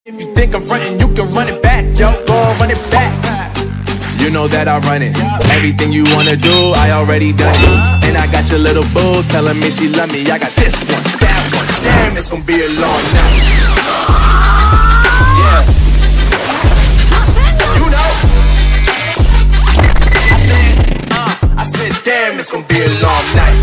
If you think I'm frontin', you can run it back, yo, go on, run it back. You know that I run it. Everything you wanna do, I already done it. And I got your little boo telling me she love me. I got this one, that one. Damn, it's gonna be a long night. Yeah. You know. I said, damn, it's gonna be a long night.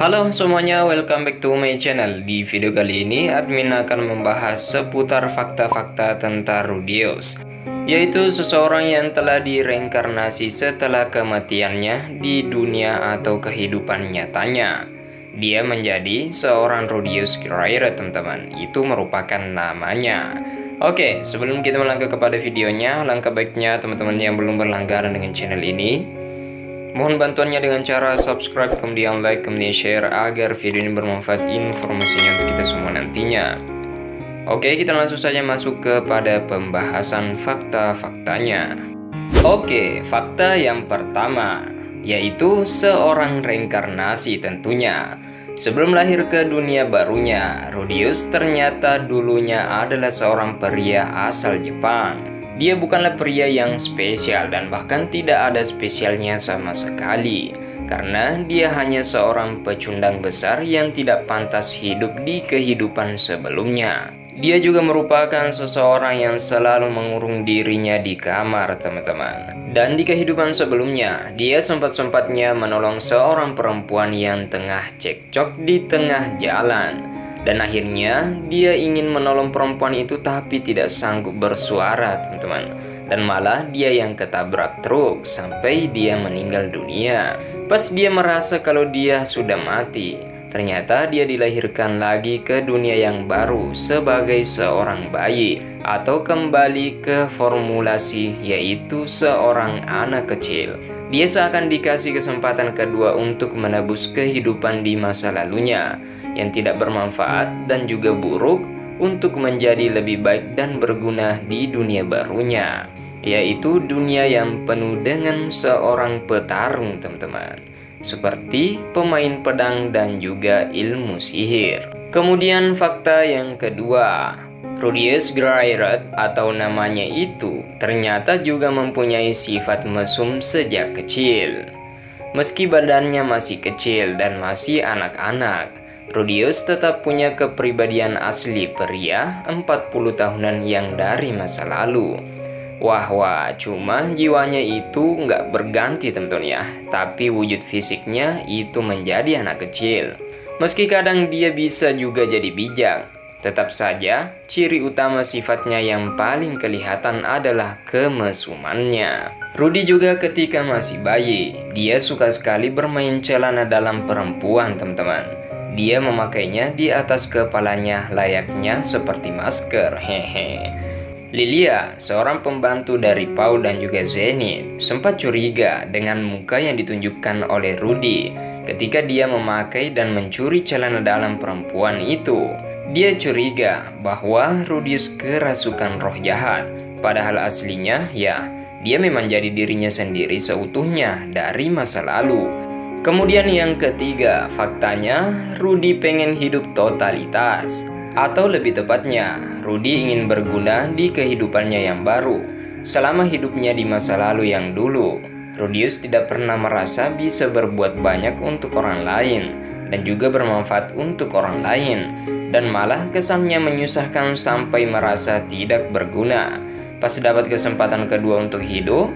Halo semuanya, welcome back to my channel. Di video kali ini, admin akan membahas seputar fakta-fakta tentang Rudeus, yaitu seseorang yang telah direinkarnasi setelah kematiannya di dunia atau kehidupan nyatanya. Dia menjadi seorang Rudeus Graira, teman-teman. Itu merupakan namanya. Oke, sebelum kita melangkah kepada videonya, langkah baiknya teman-teman yang belum berlangganan dengan channel ini, mohon bantuannya dengan cara subscribe, kemudian like, kemudian share agar video ini bermanfaat informasinya untuk kita semua nantinya. Oke, kita langsung saja masuk kepada pembahasan fakta-faktanya. Oke, fakta yang pertama yaitu seorang reinkarnasi tentunya. Sebelum lahir ke dunia barunya, Rudeus ternyata dulunya adalah seorang pria asal Jepang. Dia bukanlah pria yang spesial dan bahkan tidak ada spesialnya sama sekali, karena dia hanya seorang pecundang besar yang tidak pantas hidup di kehidupan sebelumnya. Dia juga merupakan seseorang yang selalu mengurung dirinya di kamar, teman-teman. Dan di kehidupan sebelumnya, dia sempat-sempatnya menolong seorang perempuan yang tengah cekcok di tengah jalan. Dan akhirnya dia ingin menolong perempuan itu tapi tidak sanggup bersuara, teman-teman. Dan malah dia yang ketabrak truk sampai dia meninggal dunia. Pas dia merasa kalau dia sudah mati, ternyata dia dilahirkan lagi ke dunia yang baru sebagai seorang bayi, atau kembali ke formulasi yaitu seorang anak kecil. Dia seakan dikasih kesempatan kedua untuk menebus kehidupan di masa lalunya yang tidak bermanfaat dan juga buruk, untuk menjadi lebih baik dan berguna di dunia barunya, yaitu dunia yang penuh dengan seorang petarung, teman-teman, seperti pemain pedang dan juga ilmu sihir. Kemudian fakta yang kedua, Rudeus Graira atau namanya itu ternyata juga mempunyai sifat mesum sejak kecil. Meski badannya masih kecil dan masih anak-anak, Rudeus tetap punya kepribadian asli pria 40 tahunan yang dari masa lalu. Wah, cuma jiwanya itu nggak berganti, teman-teman ya. Tapi wujud fisiknya itu menjadi anak kecil. Meski kadang dia bisa juga jadi bijak, tetap saja ciri utama sifatnya yang paling kelihatan adalah kemesumannya. Rudy juga ketika masih bayi, dia suka sekali bermain celana dalam perempuan, teman-teman. Dia memakainya di atas kepalanya layaknya seperti masker, hehe. Lilia, seorang pembantu dari Paul dan juga Zenith, sempat curiga dengan muka yang ditunjukkan oleh Rudy ketika dia memakai dan mencuri celana dalam perempuan itu. Dia curiga bahwa Rudeus kerasukan roh jahat, padahal aslinya ya, dia memang jadi dirinya sendiri seutuhnya dari masa lalu. Kemudian yang ketiga, faktanya Rudy pengen hidup totalitas, atau lebih tepatnya Rudy ingin berguna di kehidupannya yang baru. Selama hidupnya di masa lalu yang dulu, Rudeus tidak pernah merasa bisa berbuat banyak untuk orang lain dan juga bermanfaat untuk orang lain, dan malah kesannya menyusahkan sampai merasa tidak berguna. Pas dapat kesempatan kedua untuk hidup,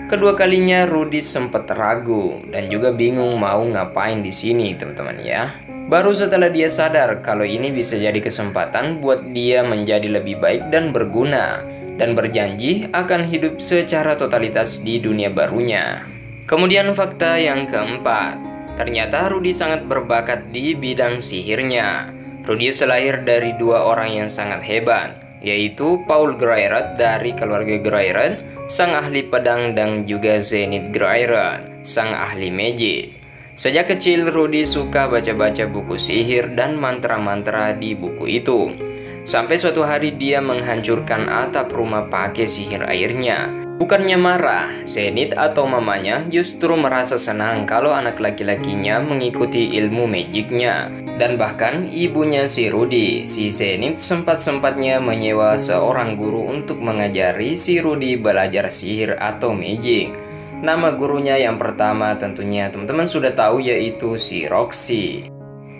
kedua kalinya Rudy sempat ragu dan juga bingung mau ngapain di sini, teman-teman ya. Baru setelah dia sadar kalau ini bisa jadi kesempatan buat dia menjadi lebih baik dan berguna, dan berjanji akan hidup secara totalitas di dunia barunya. Kemudian fakta yang keempat, ternyata Rudy sangat berbakat di bidang sihirnya. Rudy lahir dari dua orang yang sangat hebat, yaitu Paul Graira dari keluarga Graira, sang ahli pedang, dan juga Zenith Graira, sang ahli magic. Sejak kecil Rudy suka baca-baca buku sihir dan mantra-mantra di buku itu. Sampai suatu hari dia menghancurkan atap rumah pakai sihir airnya. Bukannya marah, Zenith atau mamanya justru merasa senang kalau anak laki-lakinya mengikuti ilmu magicnya. Dan bahkan ibunya si Rudy, si Zenith sempat-sempatnya menyewa seorang guru untuk mengajari si Rudy belajar sihir atau magic. Nama gurunya yang pertama tentunya teman-teman sudah tahu, yaitu si Roxy.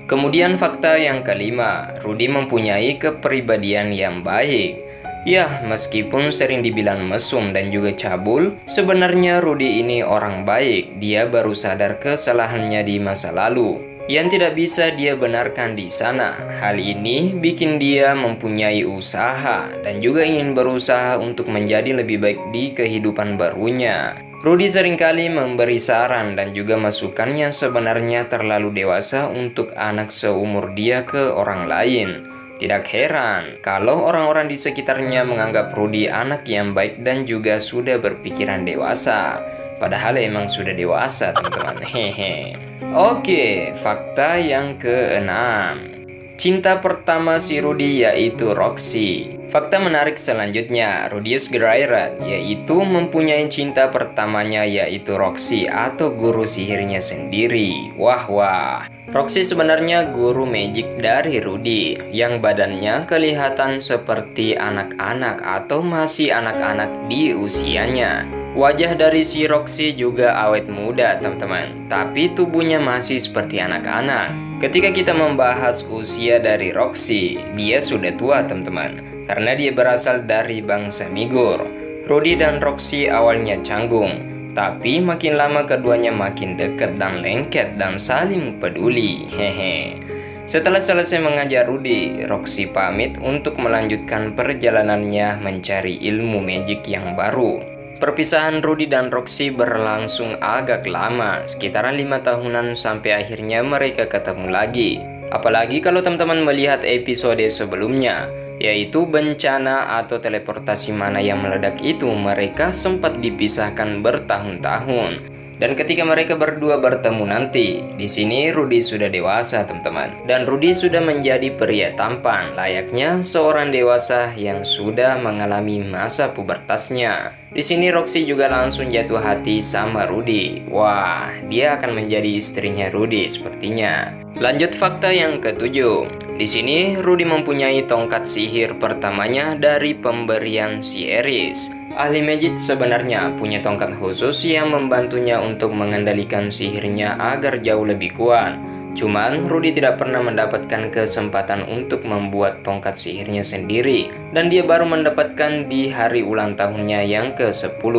Kemudian fakta yang kelima, Rudy mempunyai kepribadian yang baik. Ya, meskipun sering dibilang mesum dan juga cabul, sebenarnya Rudy ini orang baik. Dia baru sadar kesalahannya di masa lalu yang tidak bisa dia benarkan di sana. Hal ini bikin dia mempunyai usaha dan juga ingin berusaha untuk menjadi lebih baik di kehidupan barunya. Rudy seringkali memberi saran dan juga masukan yang sebenarnya terlalu dewasa untuk anak seumur dia ke orang lain. Tidak heran kalau orang-orang di sekitarnya menganggap Rudy anak yang baik dan juga sudah berpikiran dewasa. Padahal emang sudah dewasa, teman-teman. Hehe. Oke, fakta yang keenam. Cinta pertama si Rudy yaitu Roxy. Fakta menarik selanjutnya, Rudius Gereirat yaitu mempunyai cinta pertamanya yaitu Roxy atau guru sihirnya sendiri. Wah. Roxy sebenarnya guru magic dari Rudy yang badannya kelihatan seperti anak-anak atau masih anak-anak di usianya. Wajah dari si Roxy juga awet muda, teman-teman, tapi tubuhnya masih seperti anak-anak. Ketika kita membahas usia dari Roxy, dia sudah tua, teman-teman, karena dia berasal dari bangsa Migur. Rudy dan Roxy awalnya canggung, tapi makin lama keduanya makin dekat dan lengket dan saling peduli. Hehe. Setelah selesai mengajar Rudy, Roxy pamit untuk melanjutkan perjalanannya mencari ilmu magic yang baru. Perpisahan Rudy dan Roxy berlangsung agak lama, sekitaran 5 tahunan sampai akhirnya mereka ketemu lagi. Apalagi kalau teman-teman melihat episode sebelumnya, yaitu bencana atau teleportasi mana yang meledak itu, mereka sempat dipisahkan bertahun-tahun. Dan ketika mereka berdua bertemu nanti, di sini Rudy sudah dewasa, teman-teman. Dan Rudy sudah menjadi pria tampan, layaknya seorang dewasa yang sudah mengalami masa pubertasnya. Di sini Roxy juga langsung jatuh hati sama Rudy. Wah, dia akan menjadi istrinya Rudy sepertinya. Lanjut fakta yang ketujuh. Di sini Rudy mempunyai tongkat sihir pertamanya dari pemberian si Eris. Ahli magic sebenarnya punya tongkat khusus yang membantunya untuk mengendalikan sihirnya agar jauh lebih kuat. Cuman Rudy tidak pernah mendapatkan kesempatan untuk membuat tongkat sihirnya sendiri, dan dia baru mendapatkan di hari ulang tahunnya yang ke-10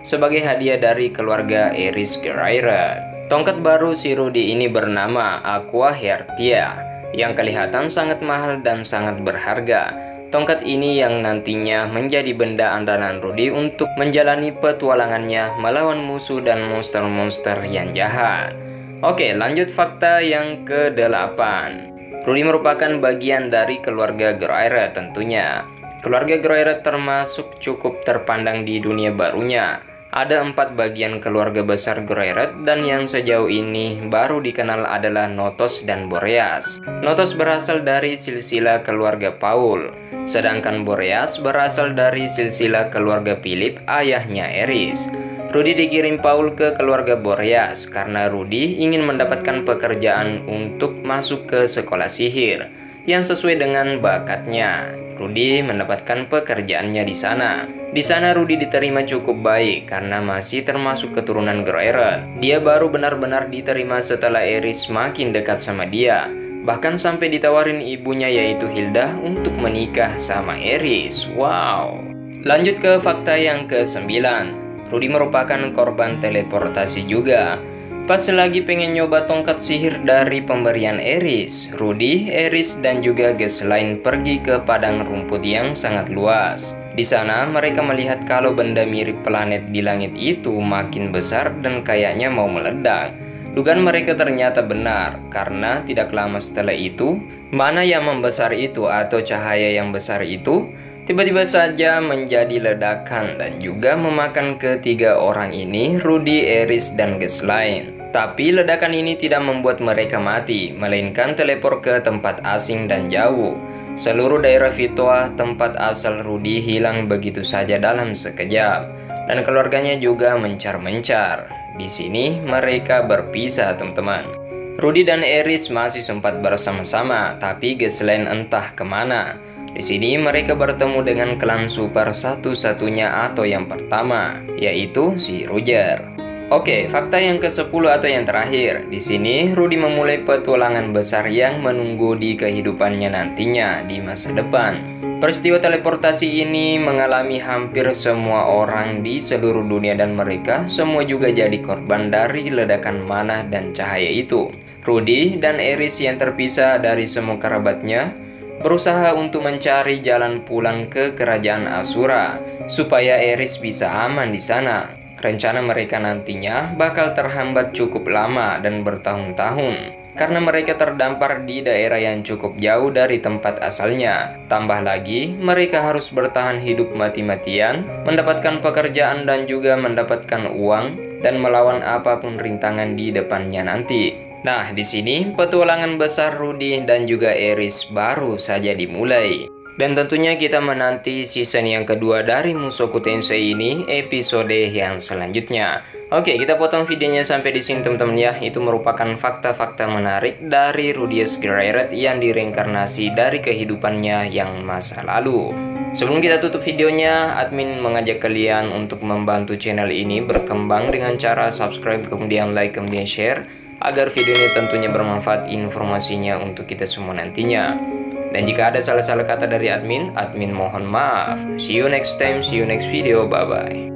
sebagai hadiah dari keluarga Eris Gereirat. Tongkat baru si Rudy ini bernama Aqua Heartia yang kelihatan sangat mahal dan sangat berharga. Tongkat ini yang nantinya menjadi benda andalan Rudy untuk menjalani petualangannya melawan musuh dan monster-monster yang jahat. Oke, lanjut fakta yang ke-8. Rudy merupakan bagian dari keluarga Gereirat tentunya. Keluarga Gereirat termasuk cukup terpandang di dunia barunya. Ada 4 bagian keluarga besar Gereirat dan yang sejauh ini baru dikenal adalah Notos dan Boreas. Notos berasal dari silsilah keluarga Paul, sedangkan Boreas berasal dari silsilah keluarga Philip, ayahnya Eris. Rudy dikirim Paul ke keluarga Boreas karena Rudy ingin mendapatkan pekerjaan untuk masuk ke sekolah sihir yang sesuai dengan bakatnya. Rudy mendapatkan pekerjaannya di sana. Di sana Rudy diterima cukup baik karena masih termasuk keturunan Gereirat. Dia baru benar-benar diterima setelah Eris makin dekat sama dia. Bahkan sampai ditawarin ibunya yaitu Hilda untuk menikah sama Eris. Wow. Lanjut ke fakta yang ke-9. Rudy merupakan korban teleportasi juga. Pas lagi pengen nyoba tongkat sihir dari pemberian Eris, Rudy, Eris, dan juga Ghislaine pergi ke padang rumput yang sangat luas. Di sana mereka melihat kalau benda mirip planet di langit itu makin besar dan kayaknya mau meledak. Dugaan mereka ternyata benar, karena tidak lama setelah itu, mana yang membesar itu atau cahaya yang besar itu tiba-tiba saja menjadi ledakan dan juga memakan ketiga orang ini, Rudy, Eris, dan Ghislaine. Tapi ledakan ini tidak membuat mereka mati, melainkan teleport ke tempat asing dan jauh. Seluruh daerah Vitoa, tempat asal Rudy, hilang begitu saja dalam sekejap. dan keluarganya juga mencar-mencar. Di sini mereka berpisah, teman-teman. Rudy dan Iris masih sempat bersama-sama, tapi Ghislaine entah kemana. Di sini mereka bertemu dengan klan super satu-satunya atau yang pertama, yaitu si Roger. Oke, fakta yang ke-10 atau yang terakhir. Di sini Rudy memulai petualangan besar yang menunggu di kehidupannya nantinya di masa depan. Peristiwa teleportasi ini mengalami hampir semua orang di seluruh dunia dan mereka semua juga jadi korban dari ledakan mana dan cahaya itu. Rudy dan Iris yang terpisah dari semua kerabatnya berusaha untuk mencari jalan pulang ke kerajaan Asura supaya Iris bisa aman di sana. Rencana mereka nantinya bakal terhambat cukup lama dan bertahun-tahun karena mereka terdampar di daerah yang cukup jauh dari tempat asalnya. Tambah lagi, mereka harus bertahan hidup mati-matian, mendapatkan pekerjaan dan juga mendapatkan uang dan melawan apapun rintangan di depannya nanti. Nah, di sini petualangan besar Rudy dan juga Iris baru saja dimulai. Dan tentunya kita menanti season yang kedua dari Mushoku Tensei ini, episode yang selanjutnya. Oke, kita potong videonya sampai di sini teman-teman ya. Itu merupakan fakta-fakta menarik dari Rudeus Gearhart yang direinkarnasi dari kehidupannya yang masa lalu. Sebelum kita tutup videonya, admin mengajak kalian untuk membantu channel ini berkembang dengan cara subscribe, kemudian like, kemudian share, agar video ini tentunya bermanfaat informasinya untuk kita semua nantinya. Dan jika ada salah-salah kata dari admin mohon maaf. See you next time, see you next video, bye-bye.